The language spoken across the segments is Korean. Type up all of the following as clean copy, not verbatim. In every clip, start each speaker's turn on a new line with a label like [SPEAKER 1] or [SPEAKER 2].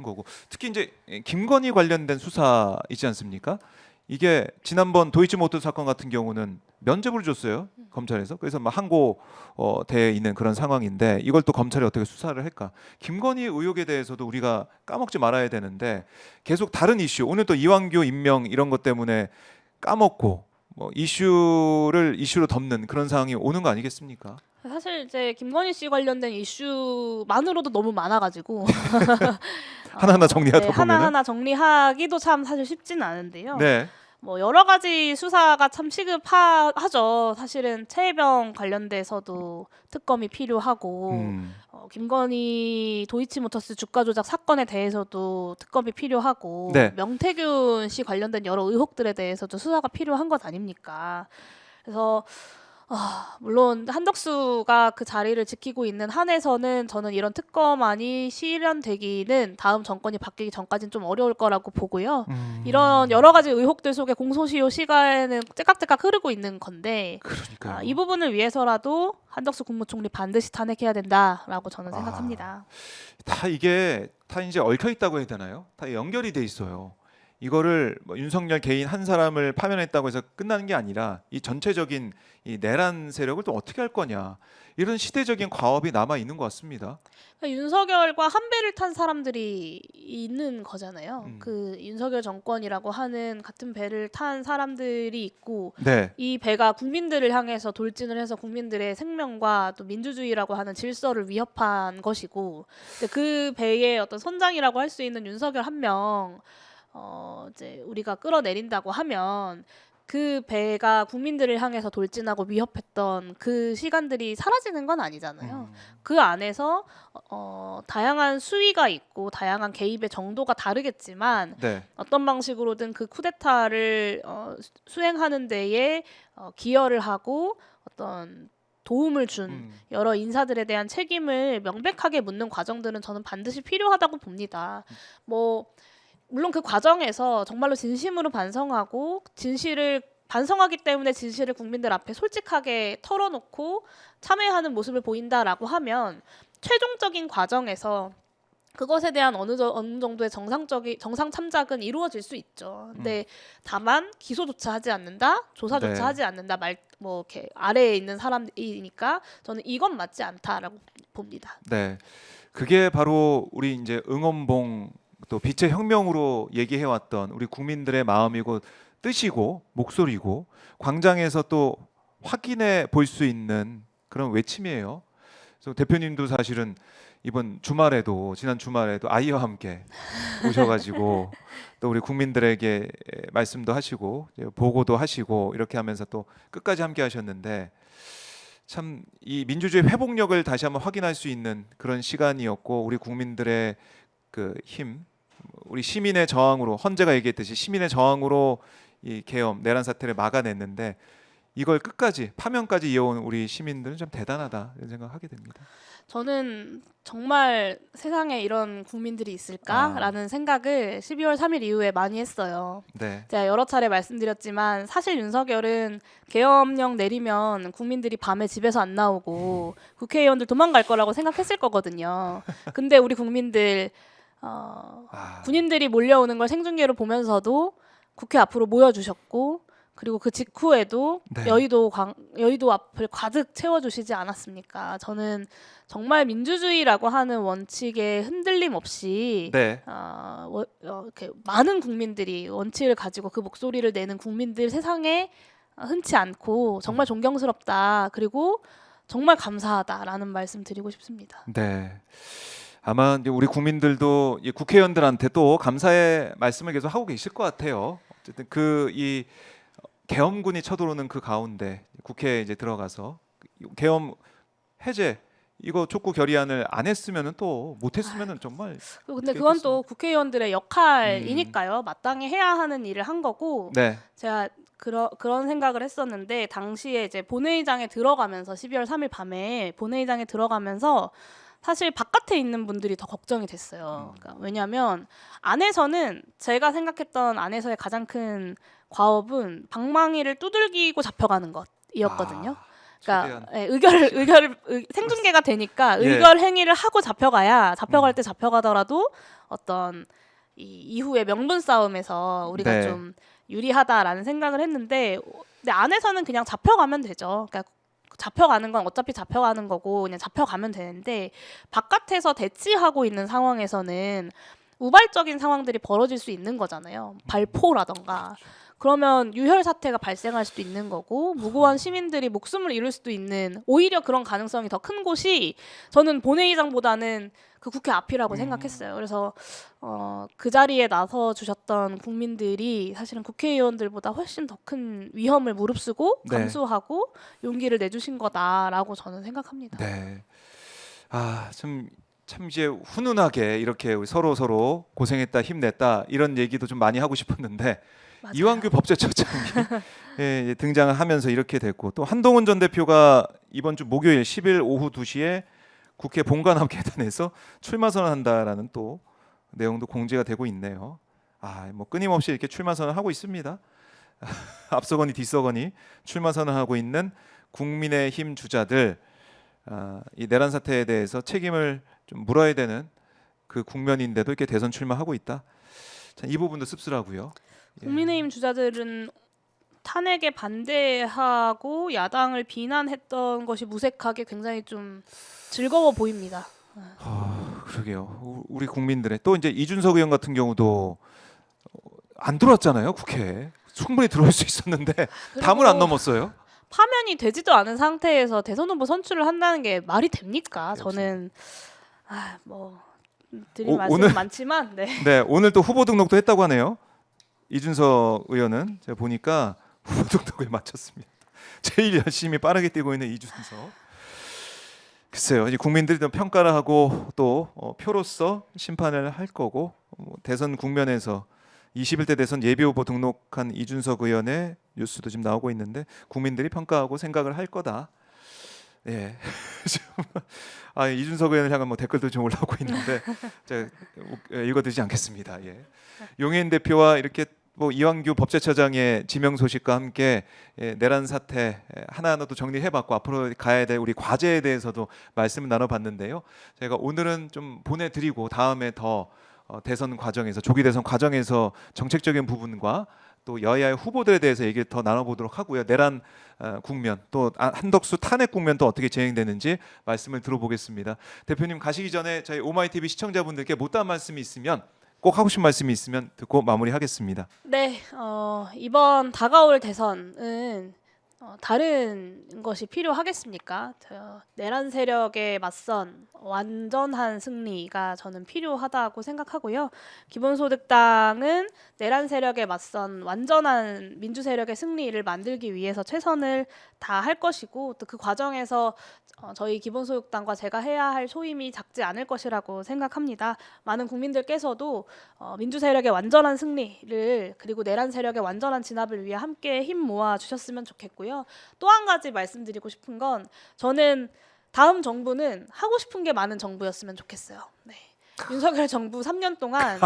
[SPEAKER 1] 거고 특히 이제 김건희 관련된 수사 있지 않습니까? 이게 지난번 도이치모터 사건 같은 경우는 면죄부를 줬어요 검찰에서. 그래서 막 항고돼 있는 그런 상황인데 이걸 또 검찰이 어떻게 수사를 할까? 김건희 의혹에 대해서도 우리가 까먹지 말아야 되는데 계속 다른 이슈 오늘 또 이완규 임명 이런 것 때문에 까먹고 뭐 이슈로 덮는 그런 상황이 오는 거 아니겠습니까?
[SPEAKER 2] 사실 이제 김건희 씨 관련된 이슈만으로도 너무 많아가지고
[SPEAKER 1] 하나하나 정리하다
[SPEAKER 2] 네,
[SPEAKER 1] 보면은
[SPEAKER 2] 하나하나 정리하기도 참 사실 쉽지는 않은데요.
[SPEAKER 1] 네.
[SPEAKER 2] 뭐 여러 가지 수사가 참 시급하죠. 사실은 최혜병 관련돼서도 특검이 필요하고 김건희 도이치모터스 주가 조작 사건에 대해서도 특검이 필요하고
[SPEAKER 1] 네.
[SPEAKER 2] 명태균 씨 관련된 여러 의혹들에 대해서도 수사가 필요한 것 아닙니까? 그래서 물론 한덕수가 그 자리를 지키고 있는 한에서는 저는 이런 특검안이 실현되기는 다음 정권이 바뀌기 전까지는 좀 어려울 거라고 보고요. 이런 여러 가지 의혹들 속에 공소시효 시간은 째깍째깍 흐르고 있는 건데
[SPEAKER 1] 그러니까요.
[SPEAKER 2] 이 부분을 위해서라도 한덕수 국무총리 반드시 탄핵해야 된다라고 저는 생각합니다.
[SPEAKER 1] 다 이게 다 이제 얽혀 있다고 해야 되나요? 다 연결이 돼 있어요. 이거를 뭐 윤석열 개인 한 사람을 파면했다고 해서 끝나는 게 아니라 이 전체적인 이 내란 세력을 또 어떻게 할 거냐 이런 시대적인 과업이 남아 있는 것 같습니다.
[SPEAKER 2] 그러니까 윤석열과 한 배를 탄 사람들이 있는 거잖아요.
[SPEAKER 1] 음.
[SPEAKER 2] 그 윤석열 정권이라고 하는 같은 배를 탄 사람들이 있고
[SPEAKER 1] 네,
[SPEAKER 2] 이 배가 국민들을 향해서 돌진을 해서 국민들의 생명과 또 민주주의라고 하는 질서를 위협한 것이고 근데 그 배의 어떤 선장이라고 할 수 있는 윤석열 한 명 이제 우리가 끌어내린다고 하면 그 배가 국민들을 향해서 돌진하고 위협했던 그 시간들이 사라지는 건 아니잖아요. 그 안에서 다양한 수위가 있고 다양한 개입의 정도가 다르겠지만
[SPEAKER 1] 네,
[SPEAKER 2] 어떤 방식으로든 그 쿠데타를 수행하는 데에 기여를 하고 어떤 도움을 준 여러 인사들에 대한 책임을 명백하게 묻는 과정들은 저는 반드시 필요하다고 봅니다. 뭐 물론 그 과정에서 정말로 진심으로 반성하고 진실을 반성하기 때문에 진실을 국민들 앞에 솔직하게 털어놓고 참회하는 모습을 보인다라고 하면 최종적인 과정에서 그것에 대한 어느 정도의 정상 참작은 이루어질 수 있죠. 근데 다만 기소조차 하지 않는다, 조사조차
[SPEAKER 1] 네.
[SPEAKER 2] 하지 않는다, 뭐 이렇게 아래에 있는 사람이니까 저는 이건 맞지 않다라고 봅니다.
[SPEAKER 1] 네. 그게 바로 우리 이제 응원봉 또 빛의 혁명으로 얘기해왔던 우리 국민들의 마음이고 뜻이고 목소리고 광장에서 또 확인해 볼 수 있는 그런 외침이에요. 그래서 대표님도 사실은 이번 주말에도 지난 주말에도 아이와 함께 오셔가지고 또 우리 국민들에게 말씀도 하시고 보고도 하시고 이렇게 하면서 또 끝까지 함께 하셨는데 참 이 민주주의 회복력을 다시 한번 확인할 수 있는 그런 시간이었고 우리 국민들의 그 힘, 우리 시민의 저항으로 헌재가 얘기했듯이 시민의 저항으로 이 계엄 내란 사태를 막아냈는데 이걸 끝까지 파면까지 이어온 우리 시민들은 좀 대단하다 이런 생각하게 됩니다.
[SPEAKER 2] 저는 정말 세상에 이런 국민들이 있을까라는 생각을 12월 3일 이후에 많이 했어요.
[SPEAKER 1] 네,
[SPEAKER 2] 제가 여러 차례 말씀드렸지만 사실 윤석열은 계엄령 내리면 국민들이 밤에 집에서 안 나오고 국회의원들 도망갈 거라고 생각했을 거거든요. 근데 우리 국민들 군인들이 몰려오는 걸 생중계로 보면서도 국회 앞으로 모여주셨고 그리고 그 직후에도
[SPEAKER 1] 네.
[SPEAKER 2] 여의도 앞을 가득 채워주시지 않았습니까? 저는 정말 민주주의라고 하는 원칙에 흔들림 없이
[SPEAKER 1] 네.
[SPEAKER 2] 이렇게 많은 국민들이 원칙을 가지고 그 목소리를 내는 국민들 세상에 흔치 않고 정말 존경스럽다. 그리고 정말 감사하다라는 말씀 드리고 싶습니다.
[SPEAKER 1] 네. 아마 이제 우리 국민들도 이 국회의원들한테 또 감사의 말씀을 계속 하고 계실 것 같아요. 어쨌든 그 이 계엄군이 쳐들어오는 그 가운데 국회에 이제 들어가서 계엄 해제 이거 촉구 결의안을 안 했으면은 또 못했으면은 정말
[SPEAKER 2] 근데 그건 또 국회의원들의 역할이니까요. 마땅히 해야 하는 일을 한 거고
[SPEAKER 1] 네.
[SPEAKER 2] 제가 그런 생각을 했었는데 당시에 이제 본회의장에 들어가면서 12월 3일 밤에 본회의장에 들어가면서 사실 바깥에 있는 분들이 더 걱정이 됐어요. 그러니까 왜냐하면 안에서는 제가 생각했던 안에서의 가장 큰 과업은 방망이를 두들기고 잡혀가는 것이었거든요. 그러니까 의결 생중계가 되니까
[SPEAKER 1] 예.
[SPEAKER 2] 의결 행위를 하고 잡혀갈 때 잡혀가더라도 어떤 이 이후의 명분 싸움에서 우리가
[SPEAKER 1] 네.
[SPEAKER 2] 좀 유리하다라는 생각을 했는데 근데 안에서는 그냥 잡혀가면 되죠. 그러니까 잡혀가는 건 어차피 잡혀가는 거고 그냥 잡혀가면 되는데 바깥에서 대치하고 있는 상황에서는 우발적인 상황들이 벌어질 수 있는 거잖아요. 발포라던가. 그러면 유혈 사태가 발생할 수도 있는 거고 무고한 시민들이 목숨을 잃을 수도 있는 오히려 그런 가능성이 더 큰 곳이 저는 본회의장보다는 그 국회 앞이라고 생각했어요. 그래서 그 자리에 나서 주셨던 국민들이 사실은 국회의원들보다 훨씬 더 큰 위험을 무릅쓰고
[SPEAKER 1] 네.
[SPEAKER 2] 감수하고 용기를 내주신 거다라고 저는 생각합니다.
[SPEAKER 1] 네. 참 이제 훈훈하게 이렇게 우리 서로 고생했다 힘냈다 이런 얘기도 좀 많이 하고 싶었는데
[SPEAKER 2] 맞아요.
[SPEAKER 1] 이완규 법제처장이 예, 등장을 하면서 이렇게 됐고 또 한동훈 전 대표가 이번 주 목요일 10일 오후 2시에 국회 본관앞 계단에서 출마 선언한다라는 또 내용도 공지가 되고 있네요. 뭐 끊임없이 이렇게 출마 선언을 하고 있습니다. 앞서거니 뒤서거니 출마 선언하고 있는 국민의힘 주자들 이 내란 사태에 대해서 책임을 좀 물어야 되는 그 국면인데도 이렇게 대선 출마하고 있다. 참 이 부분도 씁쓸하고요. 예.
[SPEAKER 2] 국민의힘 주자들은 탄핵에 반대하고 야당을 비난했던 것이 무색하게 굉장히 좀 즐거워 보입니다.
[SPEAKER 1] 그러게요. 우리 국민들의 또 이제 이준석 의원 같은 경우도 안 들어왔잖아요. 국회에 충분히 들어올 수 있었는데 담을 안 넘었어요.
[SPEAKER 2] 파면이 되지도 않은 상태에서 대선 후보 선출을 한다는 게 말이 됩니까? 저는 뭐 드릴 말씀은
[SPEAKER 1] 오늘
[SPEAKER 2] 많지만 네.
[SPEAKER 1] 네, 오늘 또 후보 등록도 했다고 하네요. 이준석 의원은 제가 보니까 후보 등록을 마쳤습니다. 제일 열심히 빠르게 뛰고 있는 이준석. 글쎄요, 이제 국민들이 좀 평가를 하고 또 표로서 심판을 할 거고 대선 국면에서 21대 대선 예비 후보 등록한 이준석 의원의 뉴스도 지금 나오고 있는데 국민들이 평가하고 생각을 할 거다. 예. 이준석 의원을 향한 뭐 댓글도 좀 올라오고 있는데 제가 읽어드리지 않겠습니다. 예. 용해인 대표와 이렇게 뭐 이완규 법제처장의 지명 소식과 함께 내란 사태 하나하나도 정리해봤고 앞으로 가야 될 우리 과제에 대해서도 말씀을 나눠봤는데요. 제가 오늘은 좀 보내드리고 다음에 더 대선 과정에서 조기 대선 과정에서 정책적인 부분과 또 여야의 후보들에 대해서 얘기를 더 나눠보도록 하고요. 내란 국면 또 한덕수 탄핵 국면 또 어떻게 진행되는지 말씀을 들어보겠습니다. 대표님 가시기 전에 저희 오마이TV 시청자분들께 못다한 말씀이 있으면 꼭 하고 싶은 말씀이 있으면 듣고 마무리하겠습니다.
[SPEAKER 2] 네, 이번 다가올 대선은 다른 것이 필요하겠습니까? 내란 세력에 맞선 완전한 승리가 저는 필요하다고 생각하고요. 기본소득당은 내란 세력에 맞선 완전한 민주 세력의 승리를 만들기 위해서 최선을 다할 것이고 또 그 과정에서 저희 기본소득당과 제가 해야 할 소임이 작지 않을 것이라고 생각합니다. 많은 국민들께서도 민주 세력의 완전한 승리를 그리고 내란 세력의 완전한 진압을 위해 함께 힘 모아 주셨으면 좋겠고요. 또 한 가지 말씀드리고 싶은 건 저는 다음 정부는 하고 싶은 게 많은 정부였으면 좋겠어요. 네. 윤석열 정부 3년 동안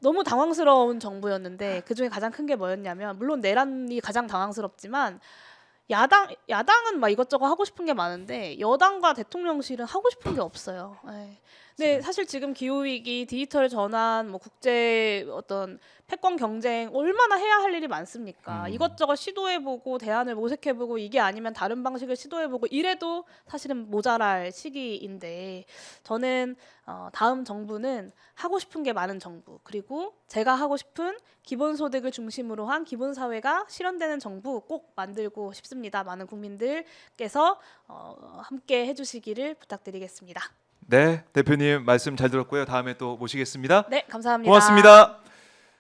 [SPEAKER 2] 너무 당황스러운 정부였는데 그중에 가장 큰 게 뭐였냐면 물론 내란이 가장 당황스럽지만 야당은 막 이것저것 하고 싶은 게 많은데 여당과 대통령실은 하고 싶은 게 없어요. 네. 근데 사실 지금 기후위기, 디지털 전환, 뭐 국제 어떤 패권 경쟁 얼마나 해야 할 일이 많습니까? 이것저것 시도해보고 대안을 모색해보고 이게 아니면 다른 방식을 시도해보고 이래도 사실은 모자랄 시기인데 저는 다음 정부는 하고 싶은 게 많은 정부 그리고 제가 하고 싶은 기본소득을 중심으로 한 기본사회가 실현되는 정부 꼭 만들고 싶습니다. 많은 국민들께서 함께 해주시기를 부탁드리겠습니다.
[SPEAKER 1] 네, 대표님 말씀 잘 들었고요. 다음에 또 모시겠습니다.
[SPEAKER 2] 네, 감사합니다.
[SPEAKER 1] 고맙습니다.